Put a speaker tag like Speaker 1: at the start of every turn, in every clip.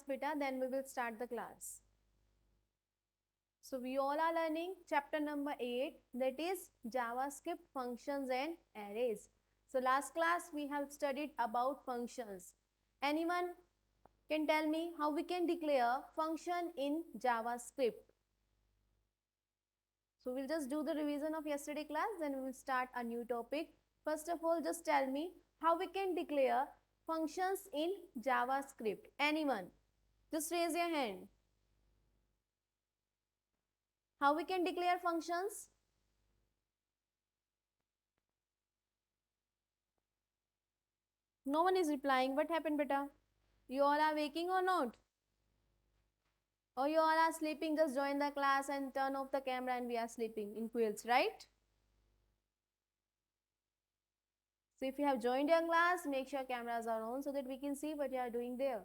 Speaker 1: beta, then we will start the class. So we all are learning chapter number 8, that is JavaScript functions and arrays. So last class we have studied about functions. Anyone can tell me how we can declare function in JavaScript? So we'll just do the revision of yesterday class, then we will start a new topic. First of all, just tell me how we can declare functions in JavaScript. Anyone? Just raise your hand. How we can declare functions? No one is replying. What happened, beta? You all are waking or not? Or you all are sleeping? Just join the class and turn off the camera and we are sleeping in quills, right? So if you have joined your class, make sure cameras are on so that we can see what you are doing there.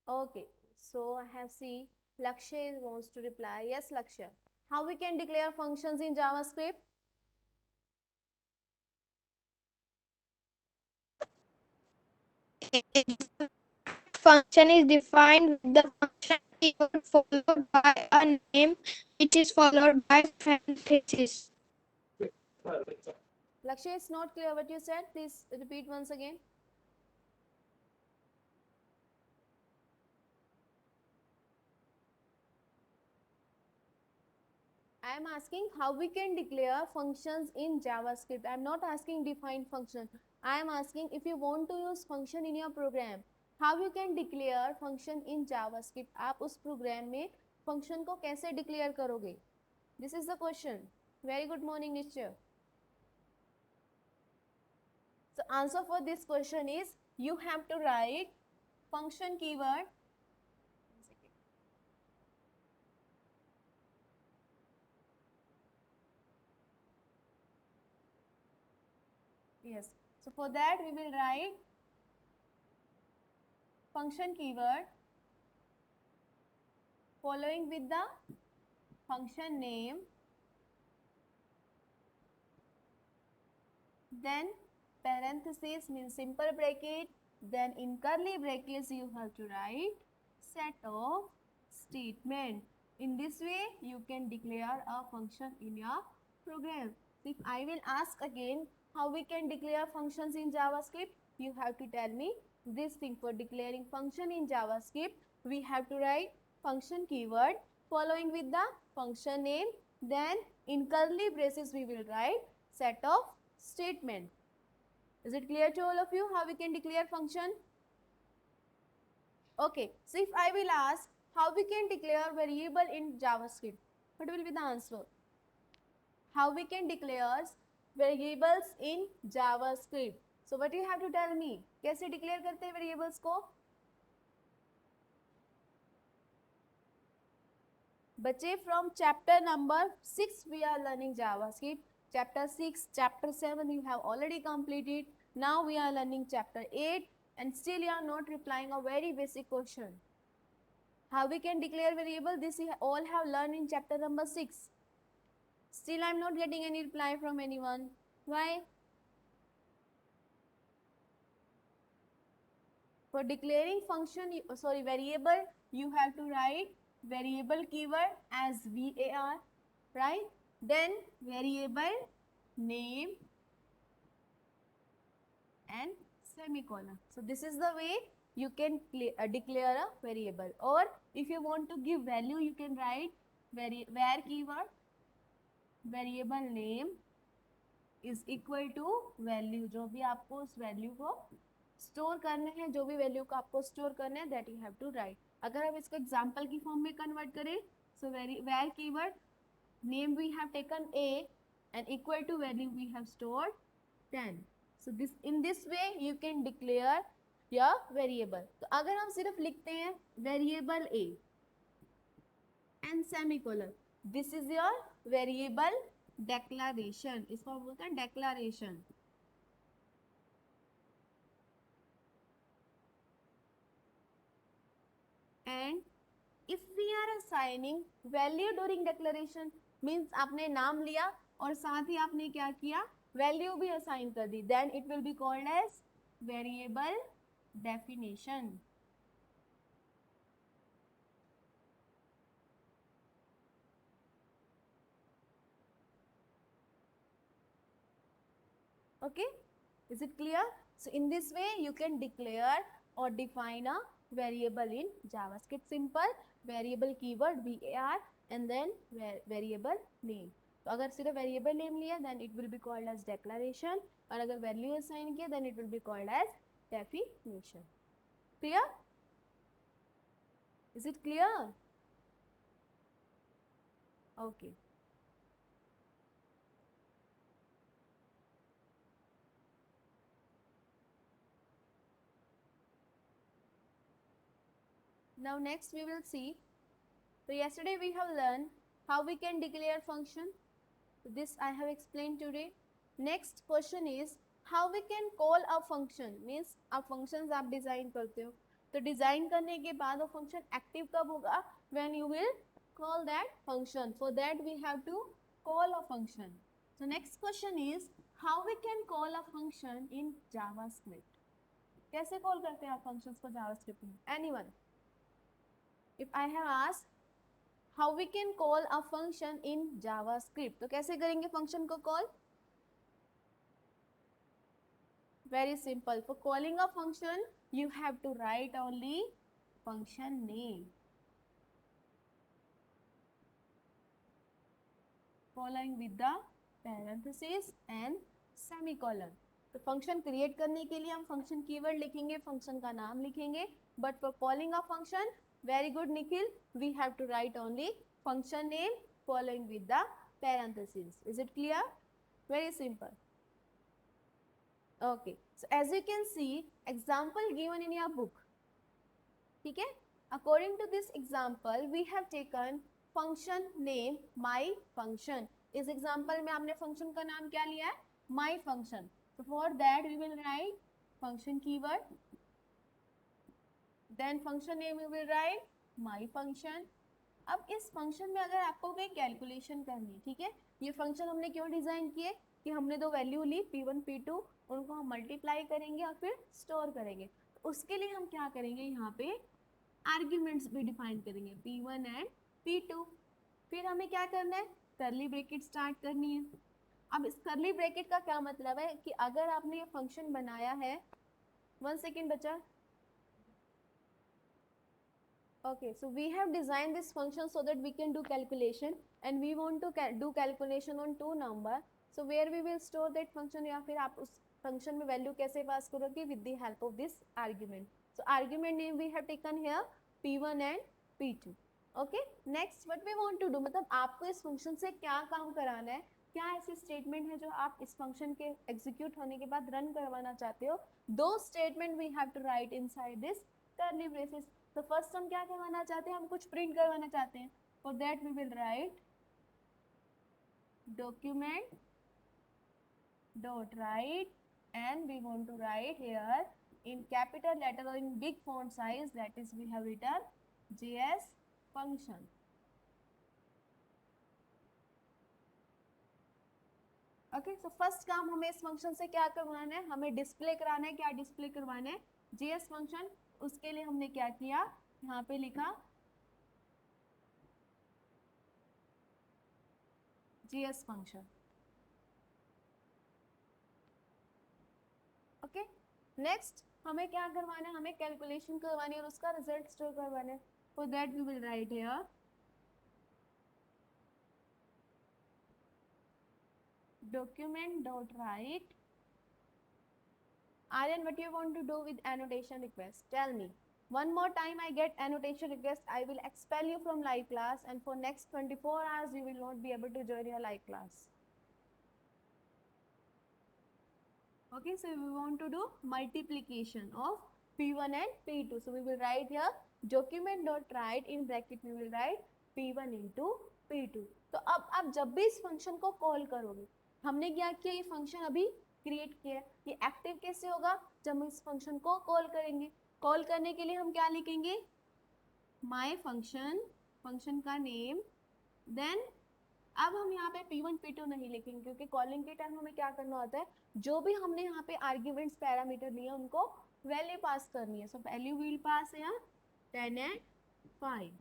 Speaker 1: Okay, so I have seen Lakshay wants to reply. Yes, Lakshay. How we can declare functions in JavaScript?
Speaker 2: Function is defined with the function keyword followed by a name, which is followed by parentheses.
Speaker 1: Lakshay, it's not clear what you said. Please repeat once again. I am asking how we can declare functions in JavaScript. I am not asking define function. I am asking if you want to use function in your program, how you can declare function in JavaScript. आप उस program में function को कैसे declare करोगे? This is the question. Very good morning, Nishya. So answer for this question is you have to write function keyword. Yes. So for that we will write function keyword following with the function name, then parenthesis means simple bracket, then in curly brackets you have to write set of statement. In this way you can declare a function in your program. If I will ask again how we can declare functions in JavaScript, you have to tell me this thing. For declaring function in JavaScript, we have to write function keyword following with the function name, then in curly braces we will write set of statement. Is it clear to all of you how we can declare function? Okay, so if I will ask how we can declare variable in JavaScript, what will be the answer? How we can declare variables in JavaScript. So what you have to tell me? कैसे declare करते हैं variables को? बच्चे from chapter number 6 we are learning JavaScript. Chapter 6, chapter 7 you have already completed. Now we are learning chapter 8 and still you are not replying a very basic question. How we can declare variable? This we all have learned in chapter number 6. Still I am not getting any reply from anyone. Why? For declaring function, variable, you have to write variable keyword as var, right? Then variable name and semicolon. So this is the way you can declare a variable. Or if you want to give value, you can write var keyword variable name is equal to value. जो भी आपको उस value को store करने हैं, जो भी value को आपको स्टोर करना है, that you have to write. अगर हम इसको एग्जांपल की फॉर्म में कन्वर्ट करें, so var keyword name we have taken a and equal to value we have stored 10. so this in this way you can declare your variable. तो अगर हम सिर्फ लिखते हैं variable a and semicolon, this is your variable declaration. इसको बोलते हैं declaration. And if we are assigning value during declaration means आपने नाम लिया और साथ ही आपने क्या किया, वैल्यू भी असाइन कर दी, then it will be called as variable definition. Okay, is it clear? So in this way you can declare or define a variable in JavaScript. Simple, variable keyword var and then variable name. तो अगर सिर्फ variable name लिया then it will be called as declaration, और अगर value assign किया then it will be called as definition. Clear? Is it clear? Okay. Now next we will see. So yesterday we have learned how we can declare function. So this I have explained today. Next question is how we can call a function. Means आप functions आप design करते हो, तो design करने के बाद वो function active कब होगा? When you will call that function. For that we have to call a function. So next question is how we can call a function in JavaScript. कैसे call करते हैं आप functions को JavaScript में? Anyone? If I have asked how we can call a function in JavaScript, तो कैसे करेंगे function को call? Very simple. For calling a function, you have to write only function name, following with the parenthesis and semicolon. तो function create करने के लिए हम function keyword लिखेंगे, function का नाम लिखेंगे, but for calling a function, very good Nikhil, we have to write only function name following with the parentheses. Is it clear? Very simple. Okay, so as you can see, example given in your book. ठीक है? According to this example, we have taken function name my function. इस example में आपने function का नाम क्या लिया है? My function. So for that we will write function keyword. Then function name we will write my function. अब इस फंक्शन में अगर आपको कोई कैलकुलेशन करनी है, ठीक है, ये फंक्शन हमने क्यों डिजाइन किए कि हमने दो वैल्यू ली p1 p2, उनको हम मल्टीप्लाई करेंगे और फिर स्टोर करेंगे. तो उसके लिए हम क्या करेंगे, यहाँ पे आर्ग्यूमेंट्स भी डिफाइन करेंगे p1 एंड p2. फिर हमें क्या करना है, करली ब्रैकेट स्टार्ट करनी है. अब इस करली ब्रैकेट का क्या मतलब है कि अगर आपने ये फंक्शन बनाया है, 1 सेकेंड बचा. Okay, so we have designed this function so that we can do calculation and we want to do calculation on two number. So where we will store that function, या फिर आप उस function में value कैसे pass करोगे with the help of this argument. So argument name we have taken here p1 and p2. Okay, next what we want to do, मतलब आपको इस function से क्या काम कराना है, क्या ऐसे statement है जो आप इस function के execute होने के बाद run करवाना चाहते हो. Those statement we have to write inside this curly braces. तो फर्स्ट हम क्या करवाना चाहते हैं, हम कुछ प्रिंट करवाना चाहते हैं. For that we will write document dot write and we want to write here in capital letter or in big font size, that is we have written JS function. Okay, so first काम हमें इस function से क्या करवाना है, हमें display कराना है. क्या डिस्प्ले करवाना है, JS फंक्शन. उसके लिए हमने क्या किया, यहाँ पे लिखा JS फंक्शन. ओके, नेक्स्ट हमें क्या करवाना है, हमें कैलकुलेशन करवानी है और उसका रिजल्ट स्टोर करवाना है. For that we will write here document dot write. Aryan, what you want to do with annotation request? Tell me. One more time I get annotation request, I will expel you from live class, and for next 24 hours you will not be able to join your live class. Okay, so we want to do multiplication of p1 and p2. So we will write here document dot write, in bracket we will write p1 into p2. तो अब आप जब भी इस function को call करोगे, हमने क्या किया, ये फंक्शन अभी क्रिएट किया, ये एक्टिव कैसे होगा, जब हम इस फंक्शन को कॉल करेंगे. कॉल करने के लिए हम क्या लिखेंगे, माय फंक्शन, फंक्शन का नेम. देन अब हम यहाँ पे p1 p2 नहीं लिखेंगे क्योंकि कॉलिंग के टाइम हमें क्या करना होता है, जो भी हमने यहाँ पे आर्ग्यूमेंट्स पैरामीटर लिए उनको वैल्यू पास करनी है. सो वैल्यू विल पास यहाँ 10 एंड 5.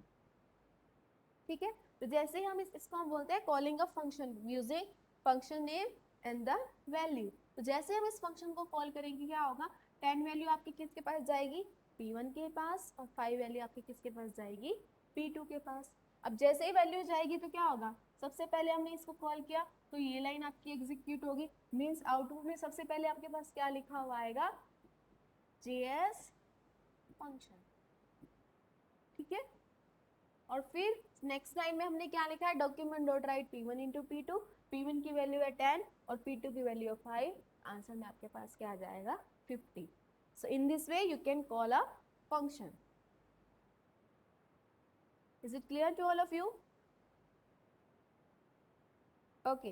Speaker 1: ठीक है. तो जैसे ही हम इसको हम बोलते हैं calling a function using function name and the value. तो जैसे हम इस फंक्शन को कॉल करेंगे क्या होगा, 10 वैल्यू आपकी किसके पास जाएगी, P1 के पास, और 5 वैल्यू आपकी किसके पास जाएगी, P2 के पास. अब जैसे ही वैल्यू जाएगी तो क्या होगा, सबसे पहले हमने इसको कॉल किया तो ये लाइन आपकी एग्जीक्यूट होगी. मीन्स आउटपुट में सबसे पहले आपके पास क्या लिखा हुआ आएगा, JS फंक्शन. ठीक है. और फिर नेक्स्ट लाइन में हमने क्या लिखा है, document dot right P1 into P2. P1 की वैल्यू है 10 और P2 की वैल्यू है 5. आंसर में आपके पास क्या आ जाएगा, 50. So in this way you can call a function. Is it clear to all of you? Okay.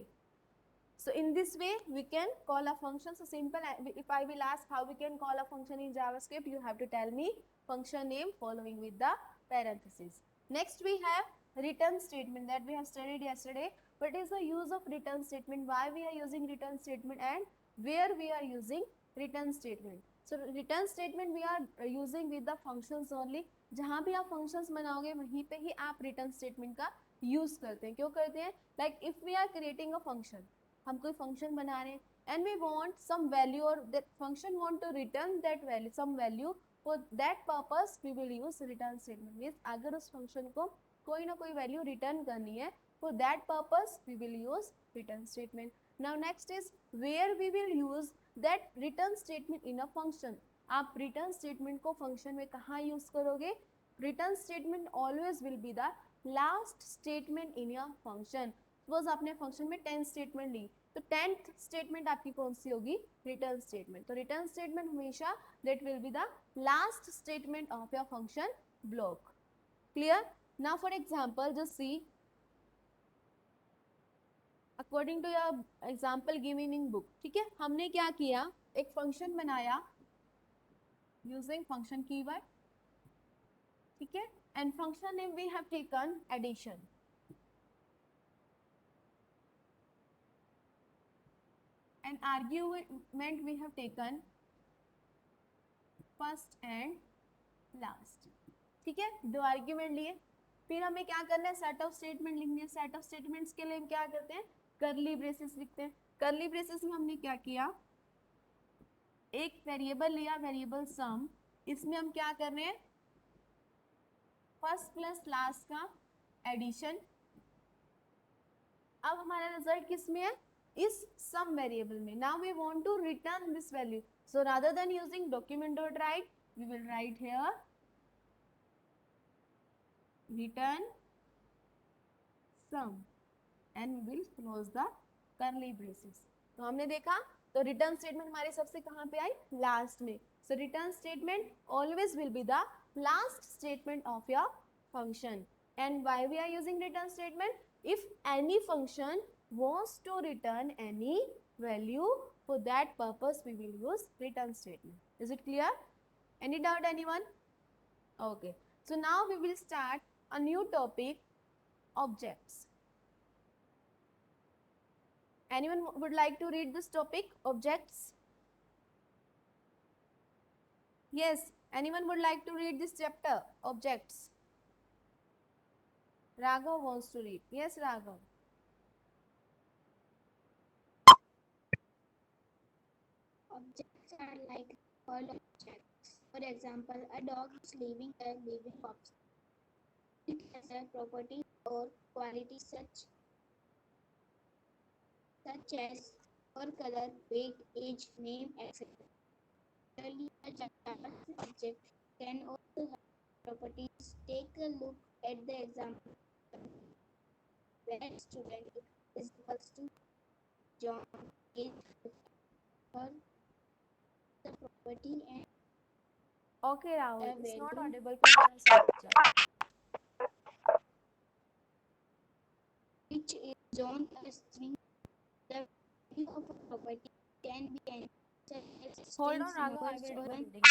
Speaker 1: So in this way we can call a function. So simple. If I will ask how we can call a function in JavaScript, you have to tell me function name following with the parentheses. Next we have return statement that we have studied yesterday. What is the use of return statement, why we are using return statement, and where we are using return statement. So return statement we are using with the functions only. जहाँ भी आप functions बनाओगे वहीं पे ही आप return statement का use करते हैं. क्यों करते हैं, like if we are creating a function, हम कोई फंक्शन बना रहे हैं and we want some value और that function want to return that value, some value, for that purpose we will use return statement. Means अगर उस function को कोई ना कोई वैल्यू रिटर्न करनी है, for that purpose we will use return statement. Now next is where we will use that return statement in a function. आप return statement को फंक्शन में कहाँ यूज करोगे, return statement always will be the last statement in your function. Suppose आपने function में 10 statement ली, तो 10th statement आपकी कौन सी होगी, रिटर्न स्टेटमेंट. तो रिटर्न स्टेटमेंट हमेशा that will be the last statement of your function block. Clear? Now for example just see according to your example given in book. ठीक है, हमने क्या किया, एक फंक्शन बनाया यूजिंग फंक्शन कीवर्ड. ठीक है, and function name we have taken addition. An argument we have taken first and last. ठीक है, दो आर्ग्यूमेंट लिए. फिर हमें क्या करना है, सेट ऑफ स्टेटमेंट लिखनी है. सेट ऑफ स्टेटमेंट्स के लिए हम क्या करते हैं, करली ब्रेसेस लिखते हैं. करली ब्रेसेस में हमने क्या किया, एक वेरिएबल लिया, वेरिएबल सम. इसमें हम क्या कर रहे हैं, फर्स्ट प्लस लास्ट का एडिशन. अब हमारा रिजल्ट किस में है, इस सम वेरिएबल में. Now we want to return this value, so rather than using document dot write we will write here return sum and we will close the curly braces. तो हमने देखा, तो रिटर्न स्टेटमेंट हमारे सबसे कहाँ पे आई, लास्ट में. So return statement always will be the last statement of your function. And why we are using return statement, if any function wants to return any value, for that purpose we will use return statement. Is it clear? Any doubt anyone? Okay, so now we will start a new topic, objects. Anyone would like to read this topic, objects? Yes, anyone would like to read this chapter, objects? Raghav wants to read. Yes, Raghav.
Speaker 2: Objects are like all objects. For example, a dog is living a living object. It has a property or quality such as or color, weight, age, name, etc. Similarly, a Java object can also have properties. Take a look at the example. Where student is equals to John is her the property and
Speaker 1: Okay, Rahul. It's not
Speaker 2: value.
Speaker 1: audible. Can you answer?
Speaker 2: Which is John a string. The value of a property can be any such as
Speaker 1: Hold on,
Speaker 2: strings,
Speaker 1: Raghav. I
Speaker 2: numbers,
Speaker 1: will do the
Speaker 2: one.
Speaker 1: reading.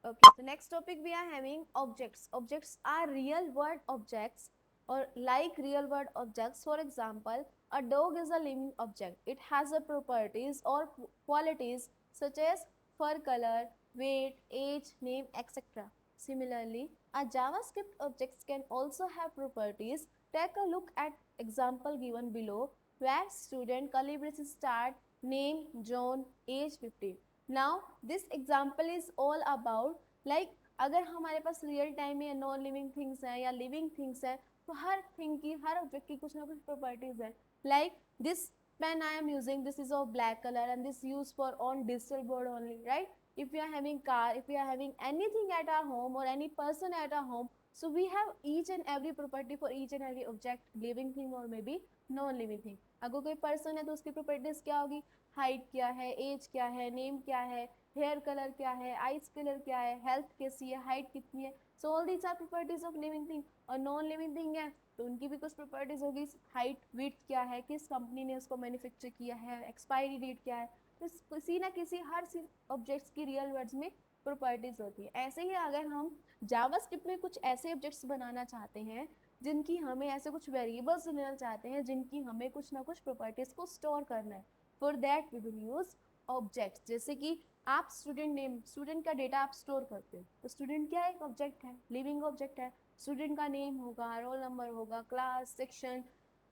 Speaker 1: Okay, so next topic we are having objects. Objects are real world objects or like real world objects. For example, a dog is a living object. It has a properties or qualities such as fur color, weight, age, name, etc. Similarly, a JavaScript objects can also have properties. Take a look at example given below, where student curly braces start, name John, age 15. Now this example is all about like अगर हमारे पास real time में non living things है या living things है, तो हर thing की, हर object की कुछ ना कुछ प्रॉपर्टीज है. Like this pen I am using, this is of black color and this used for on digital board only, right? If we are having car, if we are having anything at our home or any person at our home, so we have each and every property for each and every object, living thing or maybe non living thing. अगर कोई person है तो उसकी properties क्या होगी? Height क्या है, as क्या है, नेम क्या है, हेयर कलर क्या है, आइज कलर क्या है, हेल्थ कैसी है, हाइट कितनी है. So all these are properties of living thing. और नॉन लिविंग थिंग है तो उनकी भी कुछ प्रॉपर्टीज होगी. हाइट, विड्थ क्या है, किस कंपनी ने उसको मैन्युफैक्चर किया है, एक्सपायरी डेट क्या है. तो किसी ना किसी हर ऑब्जेक्ट्स की रियल वर्ड्स में प्रॉपर्टीज होती है. ऐसे ही अगर हम जावास्क्रिप्ट में कुछ ऐसे ऑब्जेक्ट्स बनाना चाहते हैं जिनकी हमें ऐसे कुछ वेरिएबल्स लेना चाहते हैं जिनकी हमें कुछ ना कुछ प्रॉपर्टीज को स्टोर करना है, for that we will use objects. जैसे कि आप स्टूडेंट नेम, स्टूडेंट का डेटा आप स्टोर करते हो, तो स्टूडेंट क्या है? एक ऑब्जेक्ट है, लिविंग ऑब्जेक्ट है. स्टूडेंट का नेम होगा, रोल नंबर होगा, class, section,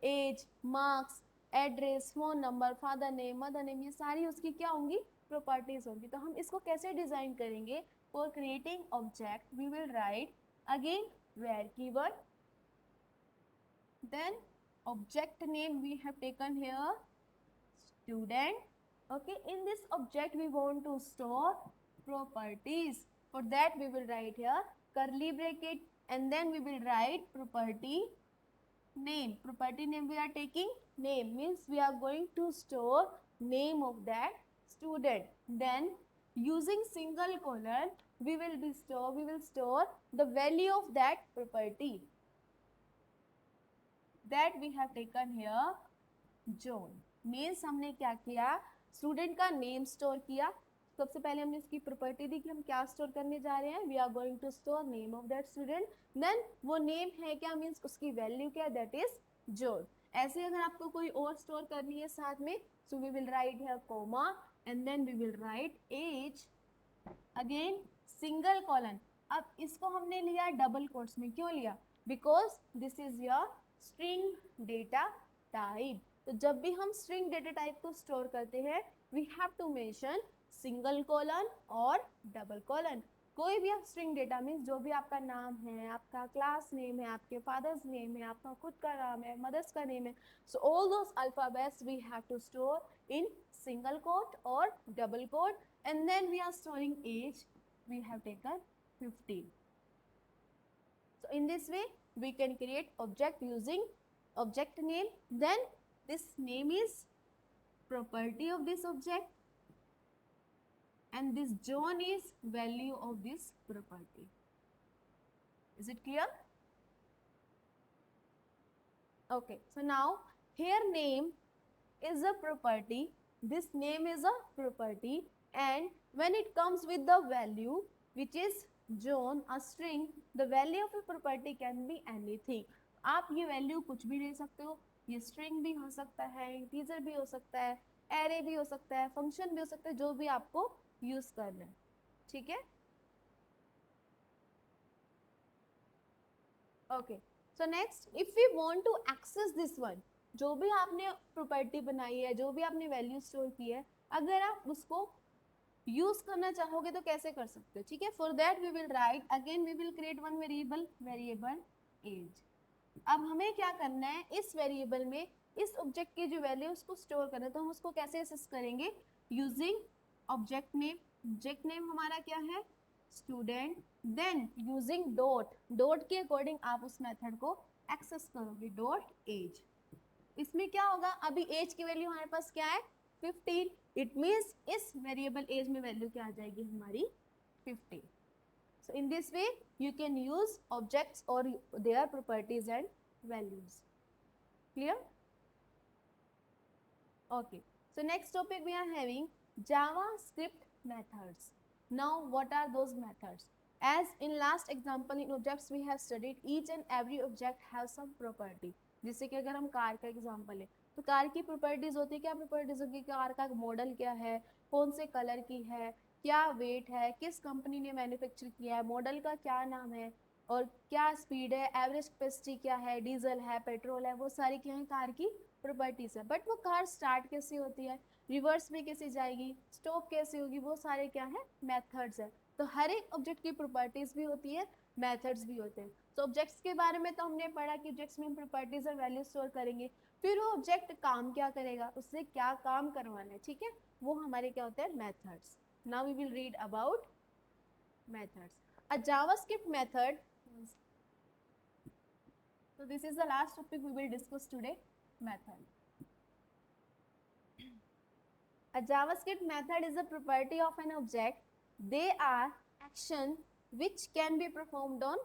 Speaker 1: age, marks, address, phone number, father name, mother name, ये सारी उसकी क्या होंगी? प्रॉपर्टीज होंगी. तो हम इसको कैसे डिजाइन करेंगे? For creating object we will write again var keyword, then object name we have taken here student. Okay, in this object we want to store properties. For that we will write here curly bracket and then we will write property name. Property name we are taking name, means we are going to store name of that student. Then using single colon we will store the value of that property. That we have taken here John. Means हमने क्या किया? Student का name store किया. सबसे पहले हमने इसकी property दी कि हम क्या स्टोर करने जा रहे हैं. We are going to store name of that student. Then वो नेम है क्या, मीन्स उसकी वैल्यू क्या, दैट इज जोन. ऐसे अगर आपको कोई और स्टोर करनी है साथ में, so we will write here comma and then we will write age, again single colon. अब इसको हमने लिया डबल कोट्स में. क्यों लिया? Because this is your string data type. तो जब भी हम स्ट्रिंग डेटा टाइप को स्टोर करते हैं we have to mention single colon और डबल कॉलन. कोई भी आप स्ट्रिंग डेटा मीन्स जो भी आपका नाम है, आपका क्लास नेम है, आपके फादर्स नेम है, आपका खुद का नाम है, मदर्स का नेम है, so all those alphabets we have to store in single quote or double quote, and then we are storing age. We have taken 15. So in this way we can create object using object name. Then this name is property of this object and this John is value of this property. Is it clear? Okay, so now here name is a property. This name is a property, and when it comes with the value which is John, a string, the value of a property can be anything. आप ये value कुछ भी ले सकते हो. ये string भी हो सकता है, इंटीजर भी हो सकता है, एरे भी हो सकता है, फंक्शन भी हो सकता है, जो भी आपको यूज करना है. ठीक है? Okay, so next if we want to access this one, जो भी आपने प्रॉपर्टी बनाई है, जो भी आपने वैल्यू स्टोर की है, अगर आप उसको यूज करना चाहोगे तो कैसे कर सकते हो? ठीक है, for that we will write again we will create one variable age. अब हमें क्या करना है? इस वेरिएबल में इस ऑब्जेक्ट की जो वैल्यू उसको स्टोर करना है, तो हम उसको कैसे एक्सेस करेंगे? Using object name. Object name हमारा क्या है? स्टूडेंट. देन यूजिंग डॉट के अकॉर्डिंग आप उस मेथड को एक्सेस करोगे. Dot age. इसमें क्या होगा? अभी एज की वैल्यू हमारे पास क्या है? 15. इट मीन्स इस वेरिएबल एज में वैल्यू क्या आ जाएगी हमारी? 15. So in this way you can use objects or their properties and values. Clear? Okay, so next topic we are having JavaScript methods. Now what are those methods? As in last example in objects we have studied each and every object has some property. जैसे कि अगर हम car का example है तो car की properties होती है, क्या प्रॉपर्टीज होगी, कार का मॉडल क्या है, कौन से कलर की है, क्या वेट है, किस कंपनी ने मैन्युफैक्चर किया है, मॉडल का क्या नाम है, और क्या स्पीड है, एवरेज कैपेसिटी क्या है, डीजल है, पेट्रोल है, वो सारी क्या है कार की प्रॉपर्टीज है। बट वो कार स्टार्ट कैसे होती है, रिवर्स में कैसे जाएगी, स्टॉप कैसे होगी, वो सारे क्या है मेथड्स है। तो हर एक ऑब्जेक्ट की प्रॉपर्टीज भी होती है, मेथड्स भी होते हैं। तो ऑब्जेक्ट्स के बारे में तो हमने पढ़ा कि ऑब्जेक्ट्स में हम प्रॉपर्टीज और वैल्यू स्टोर करेंगे, फिर वो ऑब्जेक्ट काम क्या करेगा, उससे क्या काम करवाना है, ठीक है, वो हमारे क्या होते हैं methods. Now we will read about methods. A JavaScript method, so this is the last topic we will discuss today, method. A JavaScript method is a property of an object. They are action which can be performed on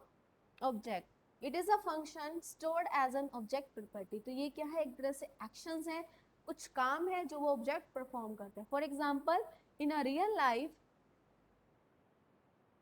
Speaker 1: object. It is a function stored as an object property. तो ये क्या है, एक तरह से actions है, कुछ काम है जो वो object perform करता है. For example, in a real life,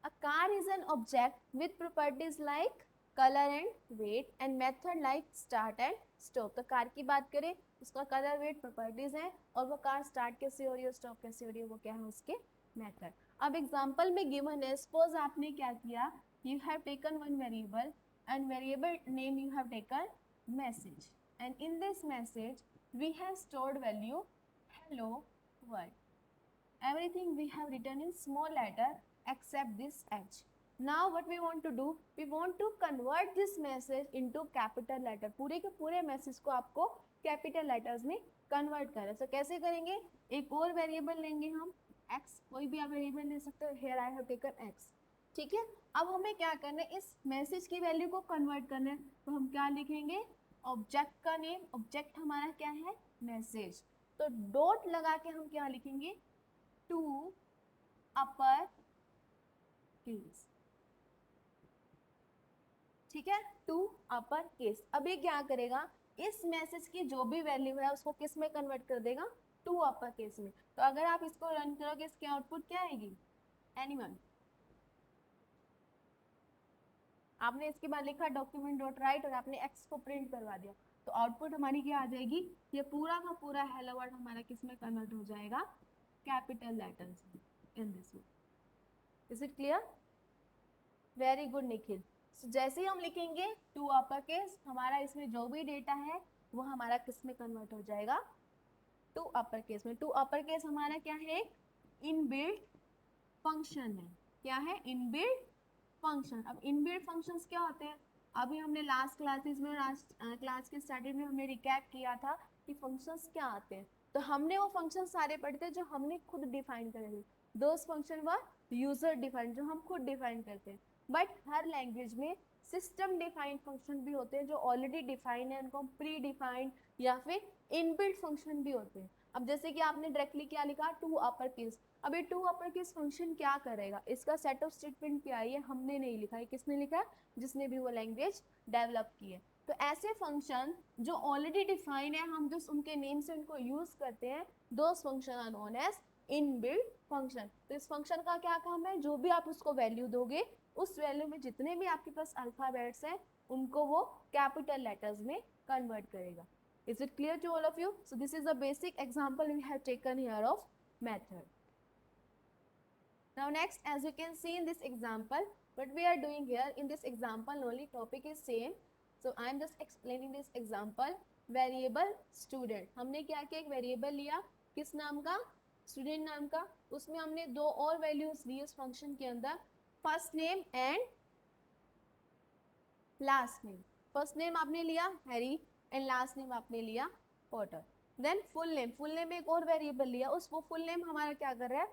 Speaker 1: a car is an object with properties like color and weight and method like start and stop. तो कार की बात करें, उसका कलर वेट प्रॉपर्टीज है, और वो कार स्टार्ट कैसे हो रही है, स्टॉप कैसे हो रही है, वो क्या है उसके मेथड। अब एग्जांपल में गिवन है, सपोज आपने क्या किया, you have taken one variable and variable name you have taken message, and in this message we have stored value hello world, everything we have written in small letter except this H. Now what we want to do, we want to convert this message into capital letter. पूरे के पूरे message को आपको capital letters में convert करें। तो कैसे करेंगे, एक और वेरिएबल लेंगे हम x, कोई भी आप वेरिएबल ले सकते हो, here I have taken x, ठीक है। अब हमें क्या करना है, इस मैसेज की वैल्यू को कन्वर्ट करना है, तो हम क्या लिखेंगे, ऑब्जेक्ट का नेम, ऑब्जेक्ट हमारा क्या है मैसेज, तो डॉट लगा के हम क्या लिखेंगे, टू अपर केस, ठीक है, टू अपर केस। अब ये क्या करेगा, इस मैसेज की जो भी वैल्यू है उसको किस में कन्वर्ट कर देगा, टू अपर केस में। तो अगर आप इसको रन करोगे, इसकी आउटपुट क्या आएगी, एनीवन, आपने इसके बाद लिखा डॉक्यूमेंट डॉट राइट और आपने एक्स को प्रिंट करवा दिया, तो आउटपुट हमारी क्या आ जाएगी, ये पूरा का पूरा हेलो वर्ड हमारा किस में कन्वर्ट हो जाएगा, कैपिटल लेटर्स में, इन this way. Is it clear, very good Nikhil. So, जैसे ही हम लिखेंगे टू अपर केस, हमारा इसमें जो भी डेटा है वो हमारा किस में कन्वर्ट हो जाएगा, टू अपर केस में। टू अपर केस हमारा क्या है, इनबिल्ट फंक्शन है, क्या है, इनबिल्ट फंक्शन। अब इनबिल्ट फंक्शंस क्या होते हैं, अभी हमने लास्ट क्लासेस में, लास्ट क्लास के स्टार्टिंग में हमने रिकैप किया था कि फंक्शंस क्या आते हैं। तो हमने वो फंक्शन सारे पढ़े थे जो हमने खुद डिफाइन करे थे, those function were user defined, जो हम खुद डिफाइन करते हैं। बट हर लैंग्वेज में सिस्टम डिफाइंड फंक्शन भी होते हैं जो ऑलरेडी डिफाइन है, उनको प्री डिफाइंड या फिर इनबिल्ट फंक्शन भी होते हैं। अब जैसे कि आपने डायरेक्टली क्या लिखा, टू अपर केस, अब ये टू अपर केस फंक्शन क्या करेगा, इसका सेट ऑफ स्टेटमेंट क्या है, ये हमने नहीं लिखा है, किसने लिखा है, जिसने भी वो लैंग्वेज डेवलप की है। तो ऐसे फंक्शन जो ऑलरेडी डिफाइन है, हम जो उनके नेम से उनको यूज करते हैं, those function are known as inbuilt function. तो इस फंक्शन का क्या काम है, जो भी आप उसको वैल्यू दोगे, उस वैल्यू में जितने भी आपके पास अल्फाबेट्स हैं उनको वो कैपिटल लेटर्स में कन्वर्ट करेगा। Is it clear to all of you? So this is the basic example we have taken here of method. Now next, as you can see in this example, what we are doing here in this example only topic is same. So I am just explaining this example. Variable student, हमने क्या किया, एक variable लिया, किस नाम का, student नाम का, उसमें हमने दो और वैल्यूज ली उस फंक्शन के अंदर, first name and last name. First name आपने लिया हैरी एंड लास्ट नेम आपने लिया Potter. Then full name, full name एक और वेरिएबल लिया, उस वो फुल नेम हमारा क्या कर रहा है,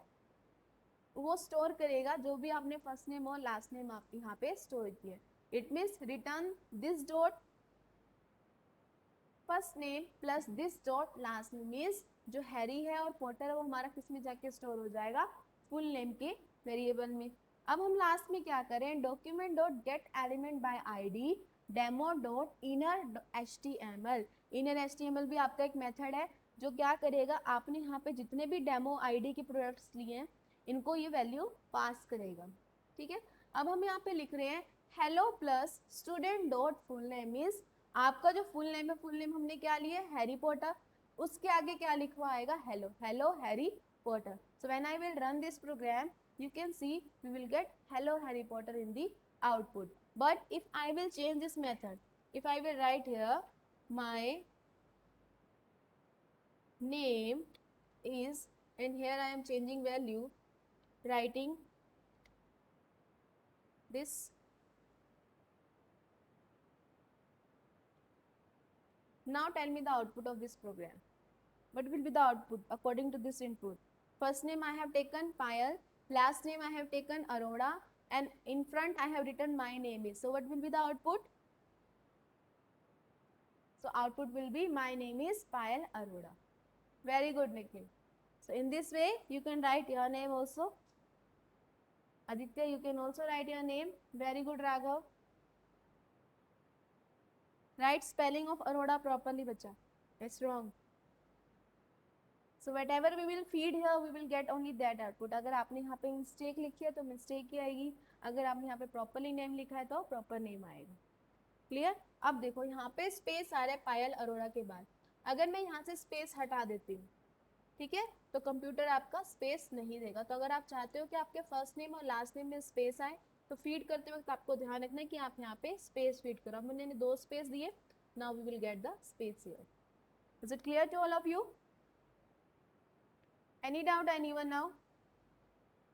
Speaker 1: वो स्टोर करेगा जो भी आपने फर्स्ट नेम और लास्ट नेम आप यहाँ पे स्टोर किया। It means return this dot first name plus this dot last name, means जो हैरी है और पॉटर है वो हमारा किस में जाके स्टोर हो जाएगा, फुल नेम के वेरिएबल में। अब हम लास्ट में क्या करें, document dot gate element by ID demo dot inner HTML. Inner HTML भी आपका एक मेथड है जो क्या करेगा, आपने यहाँ पे जितने भी डेमो आईडी के प्रोडक्ट्स लिए हैं इनको ये वैल्यू पास करेगा, ठीक है। अब हम यहाँ पे लिख रहे हैं hello plus student dot full name means आपका जो फुल नेम है, फुल नेम हमने क्या लिया है, हैरी पॉटर, उसके आगे क्या लिखवा आएगा, hello, hello Harry Potter. So when I will run this program you can see we will get hello Harry Potter in the output. But if I will change this method, if I will write here my name is, and here I am changing value, writing this now, tell me the output of this program. What will be the output according to this input? First name I have taken Payal, last name I have taken Arora, and in front I have written my name is. So what will be the output? So output will be my name is Payal Arora. Very good, Nikhil. So in this way you can write your name also. Aditya, you can also write your name. Very good, Raghav. Write spelling of Arora properly, bacha. It's wrong. So whatever we will feed here, we will get only that output. अगर आपने यहाँ पे mistake लिखी है तो mistake ही आएगी, अगर आपने यहाँ पे properly name लिखा है तो proper name आएगा. Clear? अब देखो यहाँ पे space आ रहा है पायल अरोड़ा के बाद. अगर मैं यहाँ से space हटा देती हूँ, ठीक है, तो कंप्यूटर आपका space नहीं देगा. तो अगर आप चाहते हो कि आपके first name और last name में space आए, तो feed करते वक्त आपको ध्यान रखना है कि आप यहाँ पे space feed करो. अब मैंने 2 space दिए. Now we will get the space here. Is it clear to all of you? Any doubt anyone now?